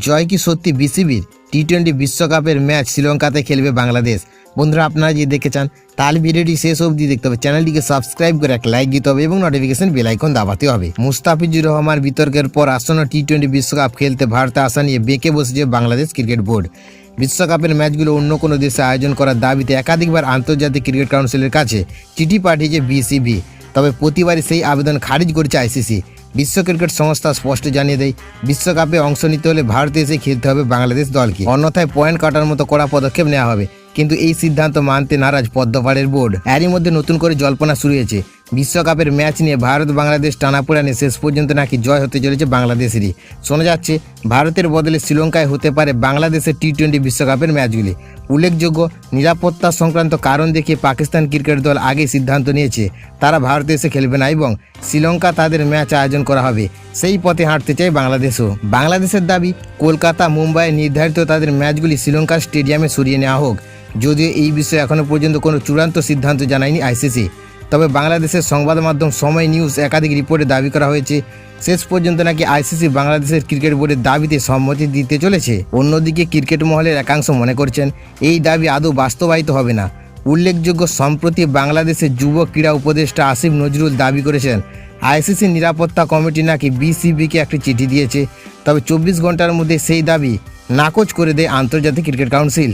জয় কি সত্যি বিসিবির? টি-20 বিশ্বকাপের ম্যাচ শ্রীলঙ্কাতে খেলবে বাংলাদেশ। বন্ধুরা, আপনারা যদি দেখতে চান তাহলে ভিডিওটি শেষ অবধি দেখতে হবে। চ্যানেলটিকে সাবস্ক্রাইব করে একটা লাইক দিতে হবে এবং নোটিফিকেশন বেল আইকন দাবাতে হবে। মুস্তাফিজুর রহমান বিতর্কের পর আসন্ন টি-20 বিশ্বকাপ খেলতে ভারতে আসা নিয়ে বেঁকে বসেছে বাংলাদেশ ক্রিকেট বোর্ড। বিশ্বকাপের ম্যাচগুলো অন্য কোনো দেশে আয়োজন করার দাবিতে একাধিকবার আন্তর্জাতিক ক্রিকেট কাউন্সিলের কাছে চিঠি পাঠিয়েছে বিসিবি। তবে প্রতিবারই সেই আবেদন খারিজ করেছে আইসিসি। বিশ্ব ক্রিকেট সংস্থা স্পষ্ট জানিয়ে দেয়, বিশ্বকাপে অংশ নিতে হলে ভারতে এসে খেলতে হবে বাংলাদেশ দলকে, অন্যথায় পয়েন্ট কাটার মতো কড়া পদক্ষেপ নেওয়া হবে। কিন্তু এই সিদ্ধান্ত মানতে নারাজ পদ্মপাড়ের বোর্ড। এরই মধ্যে নতুন করে জল্পনা শুরু হয়েছে। বিশ্বকাপের ম্যাচ নিয়ে ভারত বাংলাদেশ টানাপোড়েনে শেষ পর্যন্ত নাকি জয় হতে চলেছে বাংলাদেশেরই। শোনা যাচ্ছে ভারতের বদলে শ্রীলঙ্কায় হতে পারে বাংলাদেশের টি-20 বিশ্বকাপের ম্যাচগুলি। উল্লেখযোগ্য, নিরাপত্তা সংক্রান্ত কারণ দেখিয়ে পাকিস্তান ক্রিকেট দল আগেই সিদ্ধান্ত নিয়েছে তারা ভারতে এসে খেলবে না এবং শ্রীলঙ্কা তাদের ম্যাচ আয়োজন করা হবে। সেই পথে হাঁটতে চায় বাংলাদেশও। বাংলাদেশের দাবি, কলকাতা মুম্বাইয়ে নির্ধারিত তাদের ম্যাচগুলি শ্রীলঙ্কার স্টেডিয়ামে সরিয়ে নেওয়া হোক। যদিও এই বিষয়ে এখনও পর্যন্ত কোনো চূড়ান্ত সিদ্ধান্ত জানায়নি আইসিসি। তবে বাংলাদেশের সংবাদ মাধ্যম সময় নিউজ একাধিক রিপোর্টে দাবি করা হয়েছে শেষ পর্যন্ত নাকি আইসিসি বাংলাদেশের ক্রিকেট বোর্ডের দাবিতে সম্মতি দিতে চলেছে। অন্যদিকে ক্রিকেট মহলের একাংশ মনে করছেন এই দাবি আদৌ বাস্তবায়িত হবে না। উল্লেখযোগ্য, সম্প্রতি বাংলাদেশের যুব ক্রীড়া উপদেষ্টা আসিফ নজরুল দাবি করেছেন আইসিসি নিরাপত্তা কমিটি নাকি বিসিবিকে একটি চিঠি দিয়েছে। তবে 24 ঘন্টার মধ্যে সেই দাবি নাকচ করে দেয় আন্তর্জাতিক ক্রিকেট কাউন্সিল।